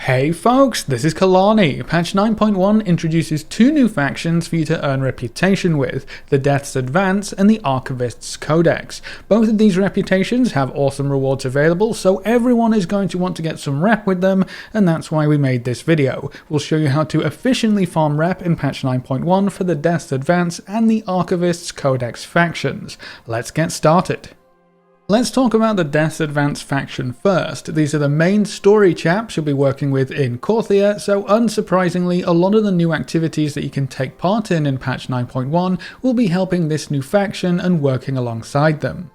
Hey folks, this is Kalani. Patch 9.1 introduces two new factions for you to earn reputation with, the Death's Advance and the Archivists Codex. Both of these reputations have awesome rewards available, so everyone is going to want to get some rep with them, and that's why we made this video. We'll show you how to efficiently farm rep in patch 9.1 for the Death's Advance and the Archivists Codex factions. Let's get started. Let's talk about the Death's Advance faction first. These are the main story chaps you'll be working with in Korthia, so unsurprisingly, a lot of the new activities that you can take part in patch 9.1 will be helping this new faction and working alongside them.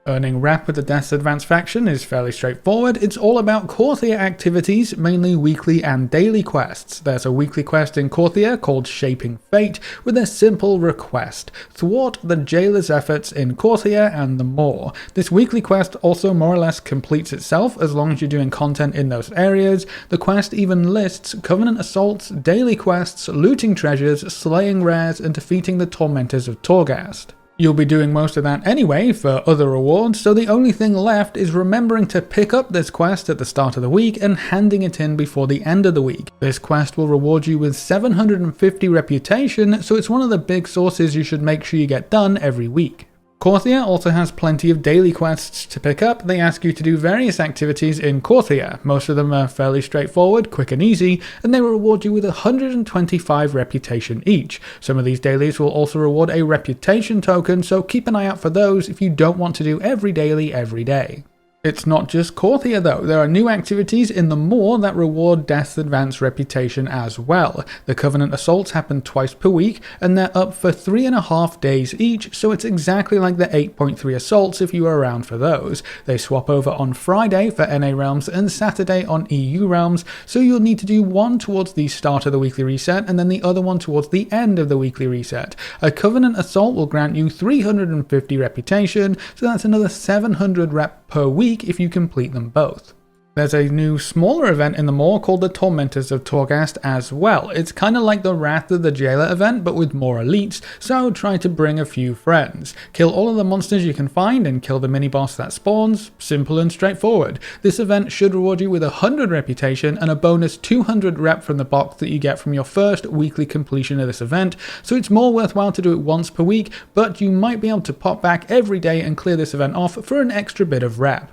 Earning rep with the Death's Advance faction is fairly straightforward. It's all about Korthia activities, mainly weekly and daily quests. There's a weekly quest in Korthia called Shaping Fate with a simple request: thwart the jailer's efforts in Korthia and the more. This weekly quest also more or less completes itself as long as you're doing content in those areas. The quest even lists Covenant assaults, daily quests, looting treasures, slaying rares, and defeating the tormentors of Torghast. You'll be doing most of that anyway for other rewards, so the only thing left is remembering to pick up this quest at the start of the week and handing it in before the end of the week. This quest will reward you with 750 reputation, so it's one of the big sources you should make sure you get done every week. Korthia also has plenty of daily quests to pick up. They ask you to do various activities in Korthia. Most of them are fairly straightforward, quick and easy, and they will reward you with 125 reputation each. Some of these dailies will also reward a reputation token, so keep an eye out for those if you don't want to do every daily every day. It's not just Korthia though, there are new activities in the Moor that reward Death's Advance reputation as well. The Covenant assaults happen twice per week, and they're up for 3.5 days each, so it's exactly like the 8.3 assaults if you were around for those. They swap over on Friday for NA realms and Saturday on EU realms, so you'll need to do one towards the start of the weekly reset and then the other one towards the end of the weekly reset. A Covenant assault will grant you 350 reputation, so that's another 700 rep per week if you complete them both. There's a new smaller event in the Moor called the Tormentors of Torghast as well. It's kind of like the Wrath of the Jailer event but with more elites, so try to bring a few friends. Kill all of the monsters you can find and kill the mini-boss that spawns. Simple and straightforward. This event should reward you with 100 reputation and a bonus 200 rep from the box that you get from your first weekly completion of this event, so it's more worthwhile to do it once per week, but you might be able to pop back every day and clear this event off for an extra bit of rep.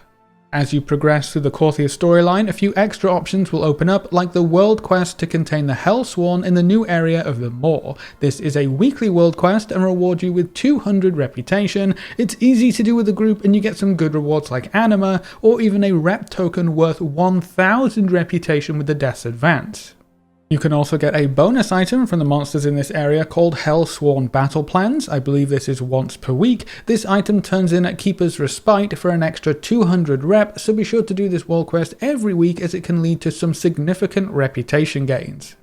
As you progress through the Korthia storyline, a few extra options will open up, like the world quest to contain the Hellsworn in the new area of the Moor. This is a weekly world quest and reward you with 200 reputation. It's easy to do with a group and you get some good rewards like Anima, or even a rep token worth 1000 reputation with the Death's Advance. You can also get a bonus item from the monsters in this area called Hellsworn Battle Plans. I believe this is once per week. This item turns in at Keeper's Respite for an extra 200 rep, so be sure to do this world quest every week as it can lead to some significant reputation gains.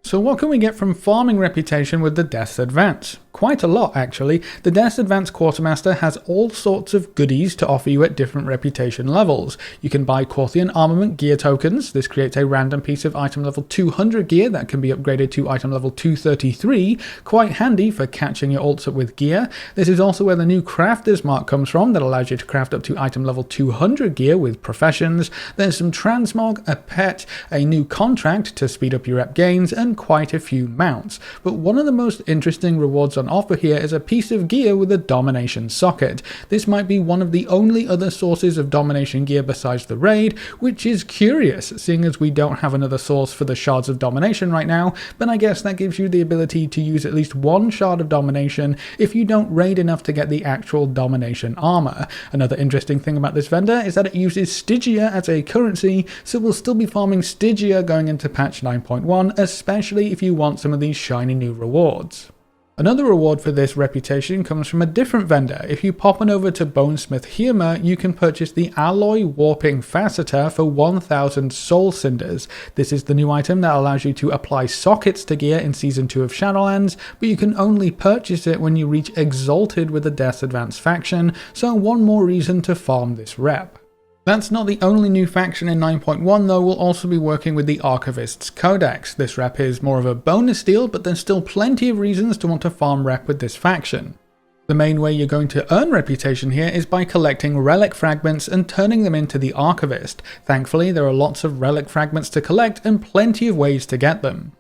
So what can we get from farming reputation with the Death's Advance? Quite a lot actually. The Death's Advance Quartermaster has all sorts of goodies to offer you at different reputation levels. You can buy Korthian armament gear tokens. This creates a random piece of item level 200 gear that can be upgraded to item level 233. Quite handy for catching your ults up with gear. This is also where the new Crafter's Mark comes from that allows you to craft up to item level 200 gear with professions. There's some transmog, a pet, a new contract to speed up your rep gains, and quite a few mounts. But one of the most interesting rewards on offer here is a piece of gear with a domination socket. This might be one of the only other sources of domination gear besides the raid, which is curious seeing as we don't have another source for the shards of domination right now, but I guess that gives you the ability to use at least one shard of domination if you don't raid enough to get the actual domination armor. Another interesting thing about this vendor is that it uses Stygia as a currency, so we'll still be farming Stygia going into patch 9.1, especially if you want some of these shiny new rewards. Another reward for this reputation comes from a different vendor. If you pop on over to Bonesmith Humor, you can purchase the Alloy Warping Faceter for 1000 Soul Cinders. This is the new item that allows you to apply sockets to gear in Season 2 of Shadowlands, but you can only purchase it when you reach Exalted with the Death's Advance faction, so one more reason to farm this rep. That's not the only new faction in 9.1 though. We'll also be working with the Archivists Codex. This rep is more of a bonus deal, but there's still plenty of reasons to want to farm rep with this faction. The main way you're going to earn reputation here is by collecting relic fragments and turning them into the Archivist. Thankfully, there are lots of relic fragments to collect and plenty of ways to get them.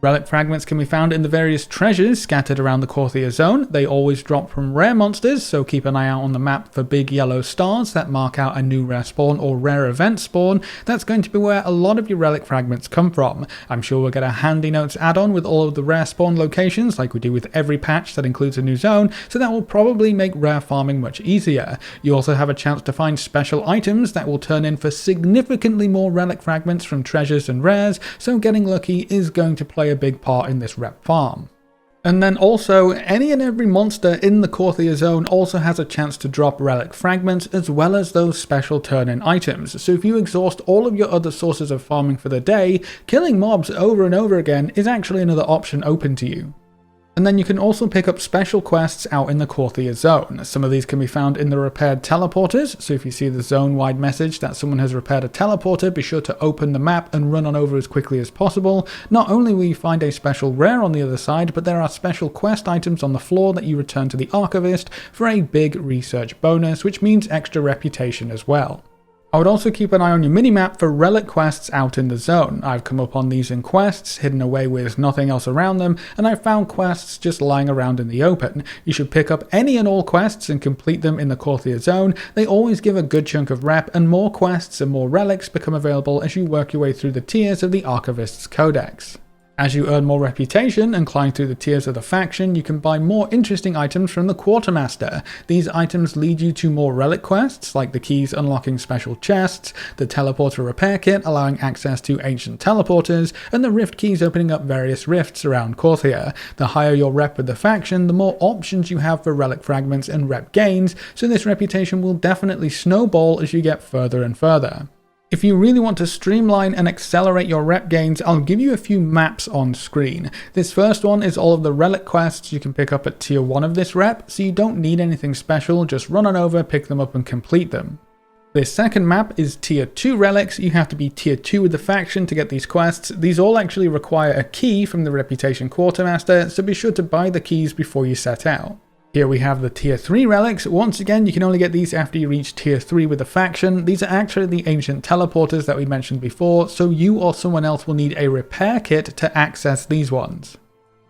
Relic fragments can be found in the various treasures scattered around the Korthia zone. They always drop from rare monsters, so keep an eye out on the map for big yellow stars that mark out a new rare spawn or rare event spawn. That's going to be where a lot of your relic fragments come from. I'm sure we'll get a handy notes add-on with all of the rare spawn locations like we do with every patch that includes a new zone, so that will probably make rare farming much easier. You also have a chance to find special items that will turn in for significantly more relic fragments from treasures and rares, so getting lucky is going to play a big part in this rep farm. And then also, any and every monster in the Korthia zone also has a chance to drop relic fragments as well as those special turn-in items. So if you exhaust all of your other sources of farming for the day, killing mobs over and over again is actually another option open to you. And then you can also pick up special quests out in the Korthia zone. Some of these can be found in the repaired teleporters, so if you see the zone-wide message that someone has repaired a teleporter, be sure to open the map and run on over as quickly as possible. Not only will you find a special rare on the other side, but there are special quest items on the floor that you return to the Archivist for a big research bonus, which means extra reputation as well. I would also keep an eye on your minimap for relic quests out in the zone. I've come upon these in quests, hidden away with nothing else around them, and I've found quests just lying around in the open. You should pick up any and all quests and complete them in the Korthia zone. They always give a good chunk of rep, and more quests and more relics become available as you work your way through the tiers of the Archivists Codex. As you earn more reputation and climb through the tiers of the faction, you can buy more interesting items from the Quartermaster. These items lead you to more relic quests, like the keys unlocking special chests, the teleporter repair kit allowing access to ancient teleporters, and the rift keys opening up various rifts around Korthia. The higher your rep with the faction, the more options you have for relic fragments and rep gains, so this reputation will definitely snowball as you get further and further. If you really want to streamline and accelerate your rep gains, I'll give you a few maps on screen. This first one is all of the relic quests you can pick up at tier 1 of this rep, so you don't need anything special, just run on over, pick them up and complete them. This second map is tier 2 relics. You have to be tier 2 with the faction to get these quests. These all actually require a key from the Reputation Quartermaster, so be sure to buy the keys before you set out. Here we have the tier 3 relics. Once again, you can only get these after you reach tier 3 with the faction. These are actually the ancient teleporters that we mentioned before, so you or someone else will need a repair kit to access these ones.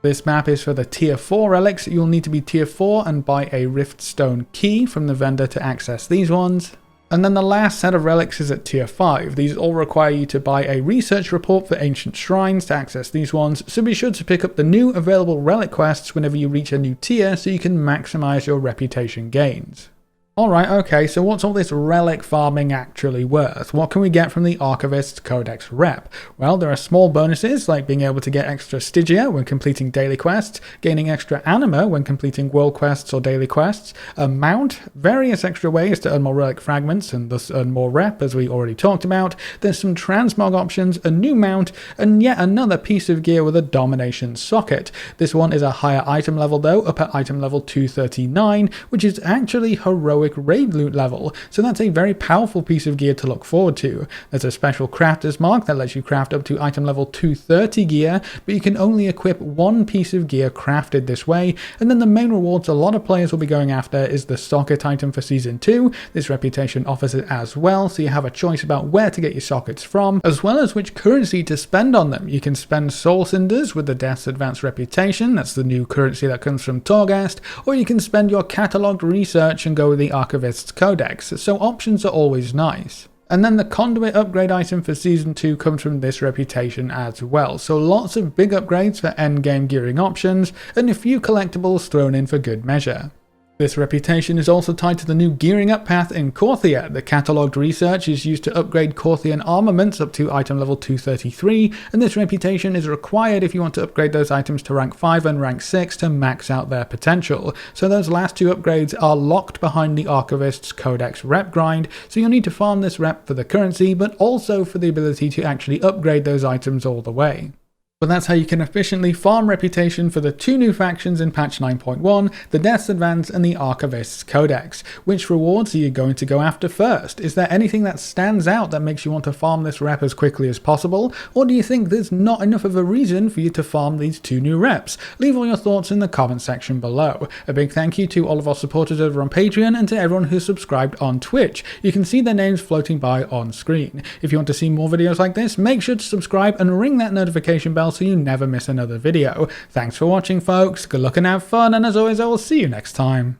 This map is for the tier 4 relics. You'll need to be tier 4 and buy a Riftstone key from the vendor to access these ones. And then the last set of relics is at tier 5. These all require you to buy a research report for ancient shrines to access these ones, so be sure to pick up the new available relic quests whenever you reach a new tier so you can maximize your reputation gains. Alright, okay, so what's all this relic farming actually worth? What can we get from the Archivists Codex rep? Well, there are small bonuses, like being able to get extra Stygia when completing daily quests, gaining extra anima when completing world quests or daily quests, a mount, various extra ways to earn more relic fragments and thus earn more rep, as we already talked about. There's some transmog options, a new mount, and yet another piece of gear with a domination socket. This one is a higher item level though, up at item level 239, which is actually heroic raid loot level, so that's a very powerful piece of gear to look forward to. There's a special crafter's mark that lets you craft up to item level 230 gear, but you can only equip one piece of gear crafted this way, and then the main rewards a lot of players will be going after is the socket item for Season 2. This reputation offers it as well, so you have a choice about where to get your sockets from, as well as which currency to spend on them. You can spend Soul Cinders with the Death's Advanced Reputation, that's the new currency that comes from Torghast, or you can spend your catalogued research and go with the Archivists Codex, so options are always nice. And then the conduit upgrade item for Season 2 comes from this reputation as well, so lots of big upgrades for endgame gearing options, and a few collectibles thrown in for good measure. This reputation is also tied to the new gearing up path in Korthia. The catalogued research is used to upgrade Korthian armaments up to item level 233, and this reputation is required if you want to upgrade those items to rank 5 and rank 6 to max out their potential. So those last two upgrades are locked behind the Archivists Codex rep grind, so you'll need to farm this rep for the currency, but also for the ability to actually upgrade those items all the way. But that's how you can efficiently farm reputation for the two new factions in patch 9.1, the Death's Advance and the Archivists Codex. Which rewards are you going to go after first? Is there anything that stands out that makes you want to farm this rep as quickly as possible? Or do you think there's not enough of a reason for you to farm these two new reps? Leave all your thoughts in the comment section below. A big thank you to all of our supporters over on Patreon and to everyone who's subscribed on Twitch. You can see their names floating by on screen. If you want to see more videos like this, make sure to subscribe and ring that notification bell so you never miss another video. Thanks for watching, folks. Good luck and have fun, and as always, I will see you next time.